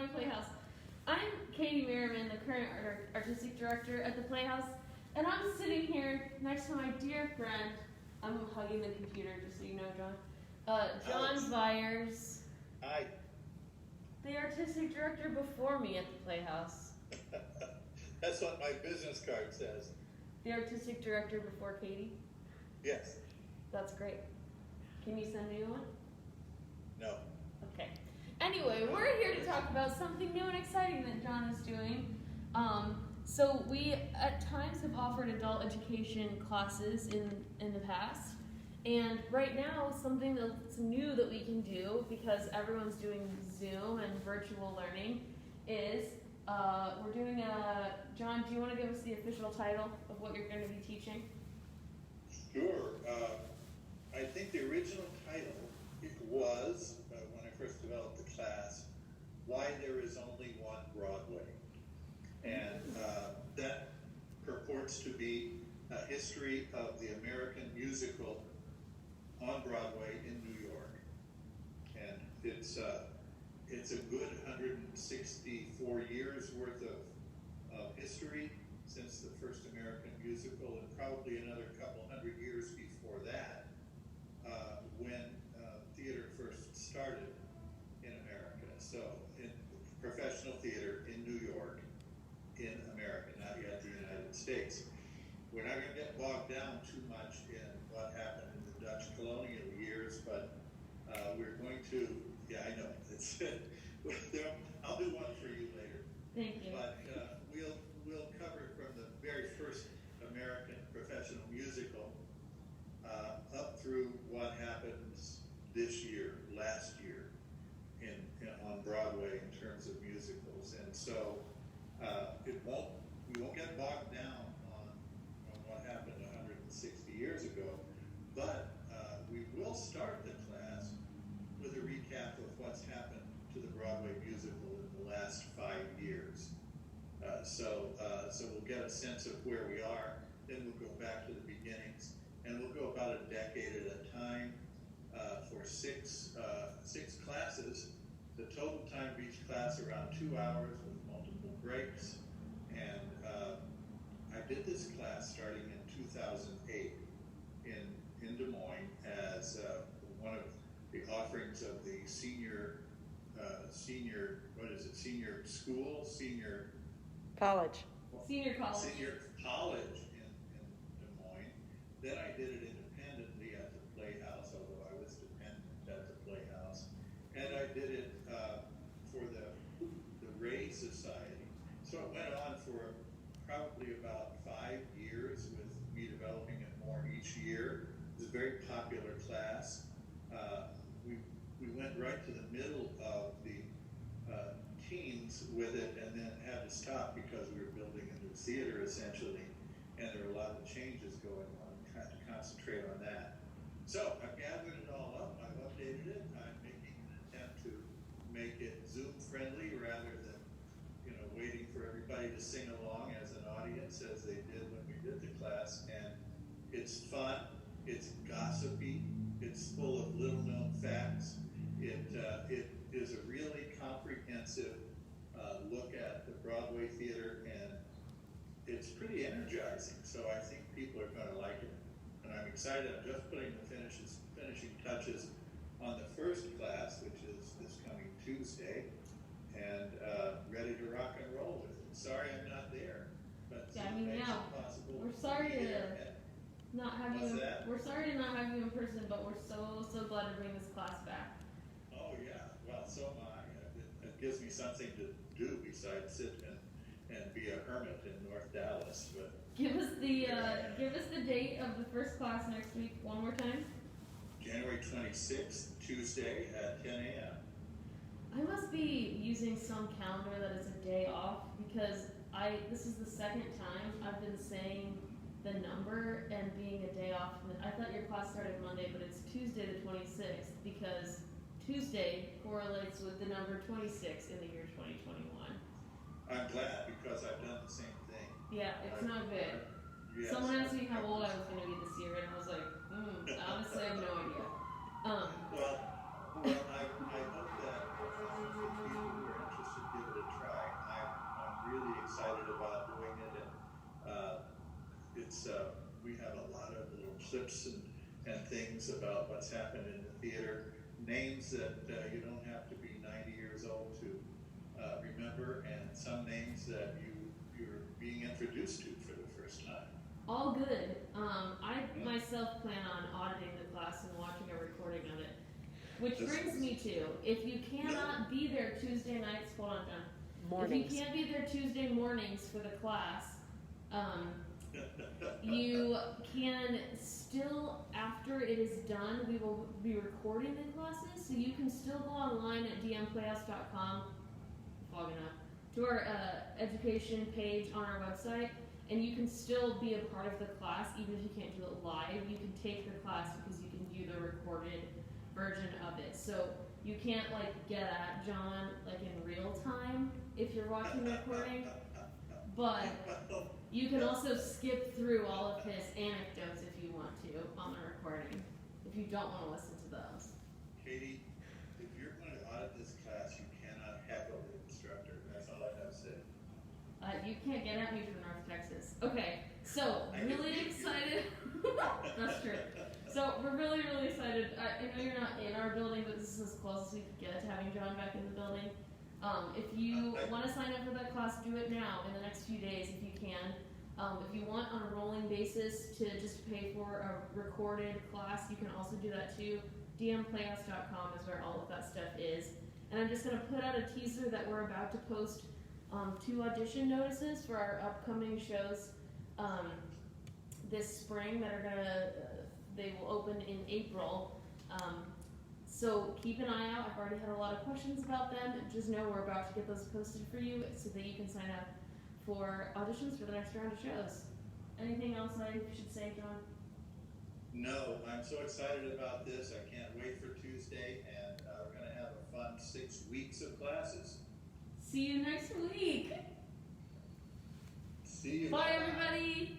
my Playhouse. I'm Katy Merriman, the current artistic director at the Playhouse, and I'm sitting here next to my dear friend. I'm hugging the computer, just so you know, John. John Viars. Hi. The artistic director before me at the Playhouse. That's what my business card says. The artistic director before Katy? Yes. That's great. Can you send me one? No. Okay. Anyway, we're here to talk about something new and exciting that John is doing. So we at times have offered adult education classes in the past. And right now, something that's new that we can do, because everyone's doing Zoom and virtual learning, is we're doing John, do you want to give us the official title of what you're going to be teaching? Sure. I think the original title was, when I first developed the class, Why There Is Only One Broadway. And that purports to be a history of the American musical on Broadway in New York. And it's a good 164 years worth of history since the first American musical, and probably another couple hundred years before that, when theater first started in America. So, in professional theater in New York, in America, not yet the United States. We're not going to get bogged down too much in what happened in the Dutch colonial years, but we're going to, yeah, I know, it's I'll do one for you later. Thank you. But we'll cover from the very first American professional musical up through what happens this year, last year, on Broadway in terms of musicals. And so we won't get bogged down on what happened 160 years ago, but we will start the class with a recap of what's happened to the Broadway musical in the last 5 years. So we'll get a sense of where we are, then we'll go back to the beginnings, and we'll go about a decade at a time for six classes. The total time of each class around 2 hours with multiple breaks. And I did this class starting in 2008 in Des Moines as one of the offerings of the senior college in Des Moines. Then I did it independently at the Playhouse, although I was dependent at the Playhouse. And I did it for the Ray Society. So it went on for probably about 5 years with me developing it more each year. It was a very popular class. We went right to the middle of the teens with it, and then had to stop because we were building a new theater essentially, and there were a lot of changes going on. Trying to concentrate on that. So I've gathered it all up. I've updated it. I'm making an attempt to make it Zoom friendly rather than waiting for everybody to sing along as an audience as they did when we did the class. And it's fun. It's gossipy. It's full of little known facts. It is a really comprehensive look at the Broadway theater, and it's pretty energizing. So I think people are going to like it. And I'm excited. I'm just putting the finishing touches on the first class, which is this coming Tuesday, and ready to rock and roll with it. Sorry I'm not there, but yeah, makes it possible. We're sorry to not have you. That? We're sorry to not have you in person, but we're so glad to bring this class back. Oh yeah, well, so am I. It gives me something to do besides sit and be a hermit in North Dallas. But give us the date of the first class next week one more time. January 26th, Tuesday at 10 a.m. I must be using some calendar that is a day off, because this is the second time I've been saying the number and being a day off. I thought your class started Monday, but it's Tuesday the 26th, because Tuesday correlates with the number 26 in the year 2021. I'm glad, because I've done the same thing. Yeah, it's not good. Yes, Someone asked me how old I was going to be this year, and I was like, honestly, I have no idea. Well, I hope that if people who are interested give clips and things about what's happened in the theater, names that you don't have to be 90 years old to remember, and some names that you're being introduced to for the first time. All good. I myself plan on auditing the class and watching a recording of it. Which brings me to, if you cannot be there Tuesday nights, hold on, John. Mornings. If you can't be there Tuesday mornings for the class, you can still, after it is done, we will be recording the classes, so you can still go online at dmplayhouse.com, fogging up, to our education page on our website, and you can still be a part of the class, even if you can't do it live. You can take the class because you can view the recorded version of it. So you can't get at John in real time if you're watching the recording, but you can also skip through all of his anecdotes if you want to on the recording, if you don't want to listen to those. Katie, if you're going to audit this class, you cannot heckle the instructor. That's all I have to say. You can't get at me from North Texas. Okay, so really excited. That's true. So we're really, really excited. I know you're not in our building, but this is as close as we could get to having John back in the building. If you want to sign up for that class, do it now in the next few days if you can. If you want on a rolling basis to just pay for a recorded class, you can also do that too. dmplayhouse.com is where all of that stuff is. And I'm just going to put out a teaser that we're about to post 2 audition notices for our upcoming shows this spring that are they will open in April. So keep an eye out. I've already had a lot of questions about them. Just know we're about to get those posted for you so that you can sign up for auditions for the next round of shows. Anything else I should say, John? No, I'm so excited about this. I can't wait for Tuesday, and we're going to have a fun 6 weeks of classes. See you next week. See you. Bye, everybody.